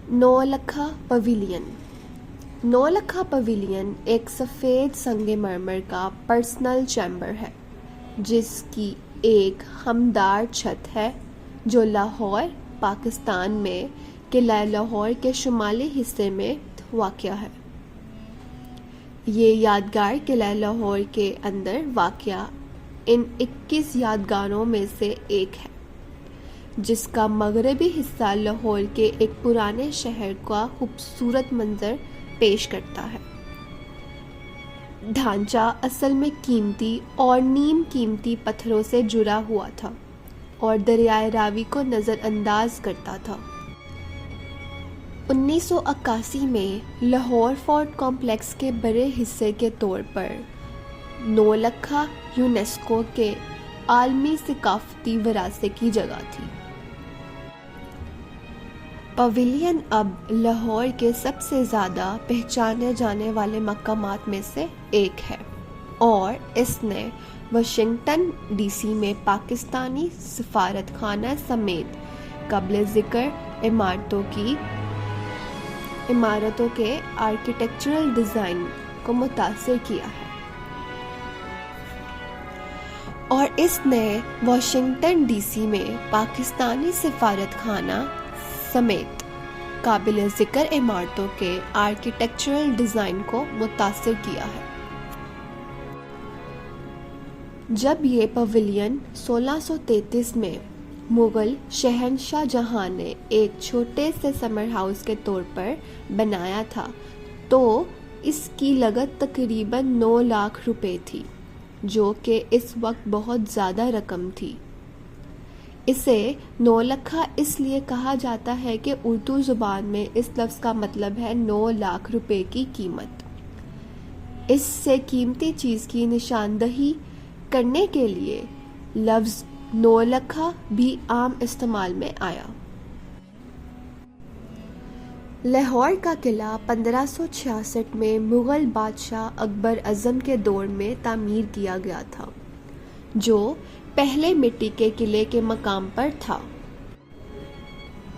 Naulakha pavilion. Naulakha pavilion एक सफ़ेद संगे मरमर का पर्सनल चैम्बर है जिसकी एक हमदार छत है जो लाहौर, पाकिस्तान में किला लाहौर के शुमाली हिस्से में वाक़या है। ये यादगार किला लाहौर के अंदर वाक़या इन 21 यादगारों में से एक है जिसका मगरबी हिस्सा लाहौर के एक पुराने शहर का खूबसूरत मंजर पेश करता है। ढांचा असल में कीमती और नीम कीमती पत्थरों से जुड़ा हुआ था और दरियाए रावी को नज़रअंदाज करता था। 1981 में लाहौर फोर्ट कॉम्प्लेक्स के बड़े हिस्से के तौर पर नौलखा यूनेस्को के आलमी सकाफती विरासत की जगह थी। पवेलियन अब लाहौर के सबसे ज़्यादा पहचाने जाने वाले मकामात में से एक है और इसने वाशिंगटन डीसी में पाकिस्तानी सफारत खाना समेत काबिल ज़िक्र इमारतों के आर्किटेक्चरल डिज़ाइन को मुतासिर किया है और इसने वाशिंगटन डीसी में पाकिस्तानी सफारत खाना समेत काबिल ज़िक्र इमारतों के आर्किटेक्चरल डिज़ाइन को मुतासिर किया है। जब ये पवेलियन 1633 में मुग़ल शहंशाह जहां ने एक छोटे से समर हाउस के तौर पर बनाया था तो इसकी लागत तकरीबन 9 लाख रुपए थी जो कि इस वक्त बहुत ज़्यादा रकम थी। इसे नौलखा इसलिए कहा जाता है कि उर्दू ज़ुबान में इस लफ्ज़ का मतलब है 9 लाख रुपए की कीमत। इससे कीमती चीज़ की निशानदही करने के लिए लफ्ज़ नौलखा भी आम इस्तेमाल में आया। लाहौर का किला 1566 में मुग़ल बादशाह अकबर अज़म के दौर में तामीर किया गया था जो पहले मिट्टी के किले के मकाम पर था।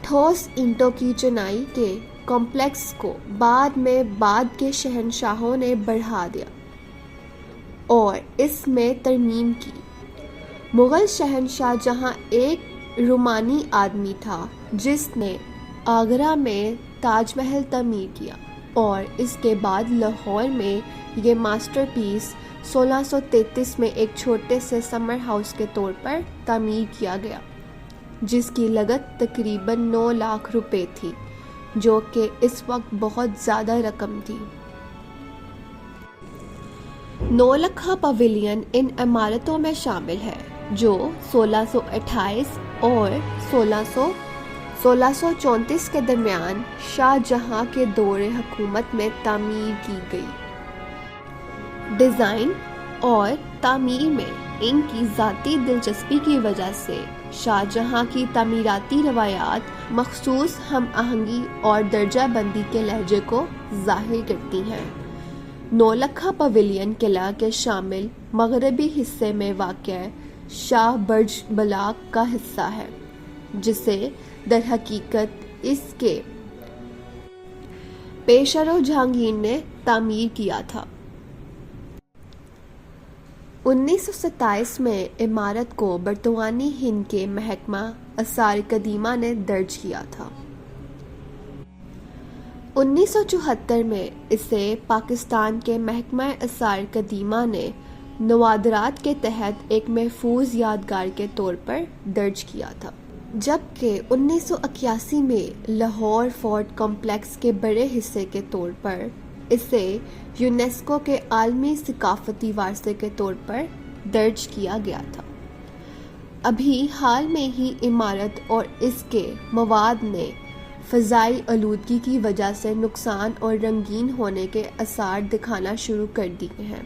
ठोस ईंटों की चुनाई के कॉम्प्लेक्स को बाद के शहंशाहों ने बढ़ा दिया और इसमें तरमीम की। मुग़ल शहंशाह जहां एक रोमानी आदमी था जिसने आगरा में ताजमहल तमीर किया और इसके बाद लाहौर में ये मास्टरपीस 1633 में एक छोटे से समर हाउस के तौर पर तामीर किया गया जिसकी लागत तकरीबन 9 लाख रुपए थी जो कि इस वक्त बहुत ज़्यादा रकम थी। नौलखा पवेलियन इन इमारतों में शामिल है जो 1628 और 1634 के दरमियान शाहजहां के दौर हुकूमत में तामीर की गई। डिज़ाइन और तामीर में इनकी ज़ाती दिलचस्पी की वजह से शाहजहां की तामीराती रवायात मखसूस हम आहंगी और दर्जा बंदी के लहजे को ज़ाहिर करती हैं। नौलखा पवेलियन किला के शामिल मगरबी हिस्से में वाक़या शाह बर्ज बलाक का हिस्सा है जिसे दरहकीकत इसके पेशरो जहांगीर ने तामीर किया था। 1927 में इमारत को बर्तवानी हिंद के महकमा आसार कदीमा ने दर्ज किया था। 1974 में इसे पाकिस्तान के महकमा आसार कदीमा ने नवादरात के तहत एक महफूज यादगार के तौर पर दर्ज किया था जबकि 1981 में लाहौर फोर्ट कॉम्प्लेक्स के बड़े हिस्से के तौर पर इसे यूनेस्को के आलमी सकाफती वारसे के तौर पर दर्ज किया गया था। अभी हाल में ही इमारत और इसके मवाद ने फ़ज़ाई आलूदगी की वजह से नुकसान और रंगीन होने के आसार दिखाना शुरू कर दिए हैं।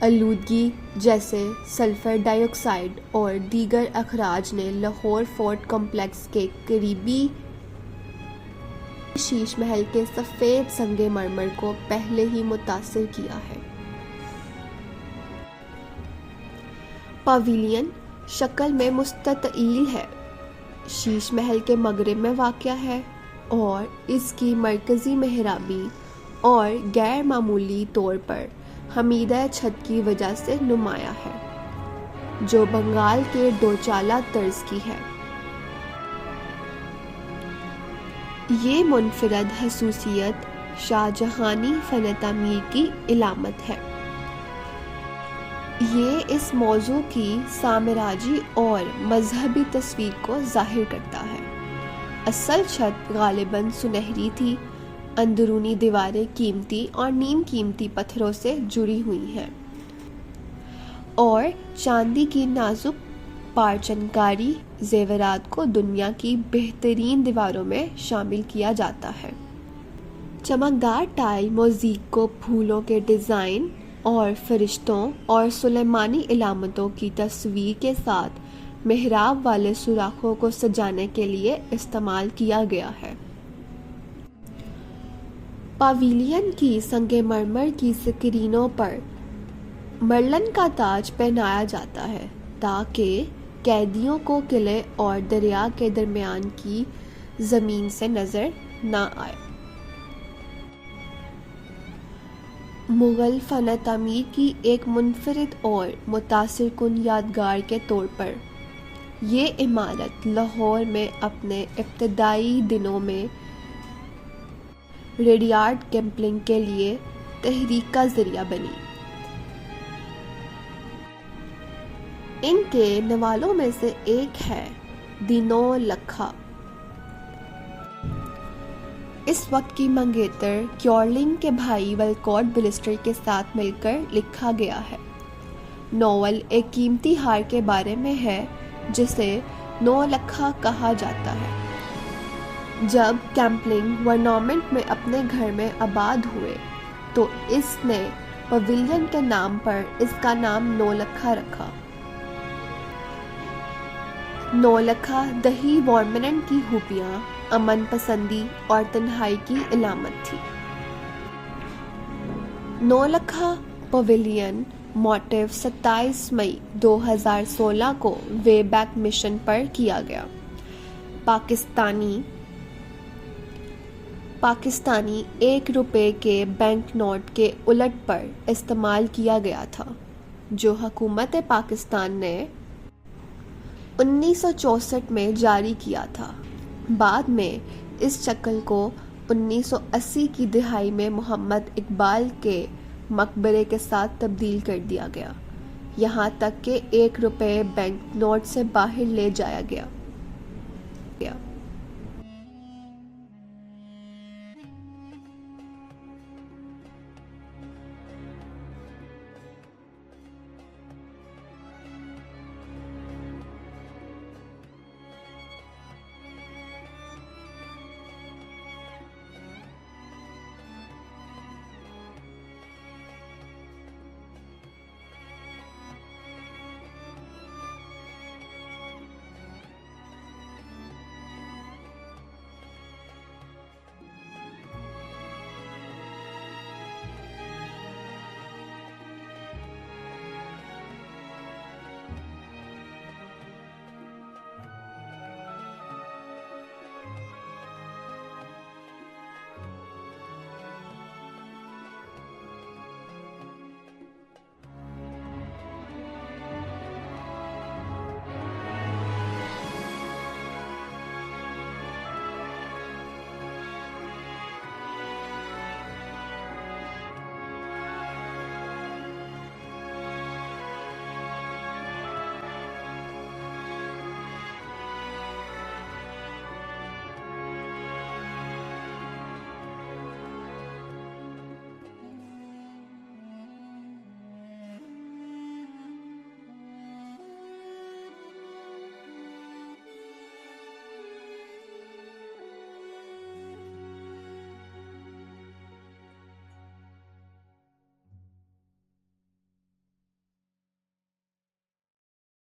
आलूदगी जैसे सल्फ़र डाइऑक्साइड और दीगर अखराज ने लाहौर फोर्ट कॉम्प्लेक्स के करीबी शीश महल के सफ़ेद संगे मरमर को पहले ही मुतासिर किया है। पवेलियन शक्ल में मुस्ततील है, शीश महल के मगरिब में वाक़या है اور اس کی مرکزی محرابی اور غیر معمولی طور پر حمیدہ چھت کی وجہ سے نمایاں ہے، جو بنگال کے دوچالہ طرز کی ہے۔ یہ منفرد خصوصیت شاہ جہانی فن تعمیر کی علامت ہے۔ یہ اس موضوع کی سامراجی اور مذہبی تصویر کو ظاہر کرتا ہے۔ اصل چھت غالباً سنہری تھی، اندرونی دیواریں قیمتی اور نیم قیمتی پتھروں سے جڑی ہوئی ہیں، اور چاندی کی نازک پارچن کاری زیورات کو دنیا کی بہترین دیواروں میں شامل کیا جاتا ہے۔ چمکدار ٹائل موزیک کو پھولوں کے ڈیزائن اور فرشتوں اور سلیمانی علامتوں کی تصویر کے ساتھ محراب والے سوراخوں کو سجانے کے لیے استعمال کیا گیا ہے۔ پاویلین کی سنگ مرمر کی سکرینوں پر مرلن کا تاج پہنایا جاتا ہے تاکہ قیدیوں کو قلعے اور دریا کے درمیان کی زمین سے نظر نہ آئے۔ مغل فن تعمیر کی ایک منفرد اور متاثر کن یادگار کے طور پر یہ عمارت لاہور میں اپنے ابتدائی دنوں میں ریڈیارڈ کپلنگ کے لیے تحریک کا ذریعہ بنی۔ ان کے نوالوں میں سے ایک ہے دی نو لکھا۔ اس وقت کی منگیتر کیورلنگ کے بھائی ولکوٹ بلسٹر کے ساتھ مل کر لکھا گیا ہے۔ ناول ایک قیمتی ہار کے بارے میں ہے جسے نو لکھا کہا جاتا ہے۔ جب کیمپلنگ ورنامنٹ میں اپنے گھر میں آباد ہوئے تو اس نے پویلین کے نام پر اس کا نام نو لکھا رکھا۔ نو لکھا دہی وارمنٹ کی ہوپیاں امن پسندی اور تنہائی کی علامت تھی۔ نو لکھا پویلین موٹیو 27 مئی 2016 کو وے بیک مشن پر کیا گیا۔ پاکستانی 1 روپے کے بینک نوٹ کے الٹ پر استعمال کیا گیا تھا، جو حکومت پاکستان نے 1964 میں جاری کیا تھا۔ بعد میں اس شکل کو 1980 کی دہائی میں محمد اقبال کے مقبرے کے ساتھ تبدیل کر دیا گیا، یہاں تک کہ 1 روپے بینک نوٹ سے باہر لے جایا گیا۔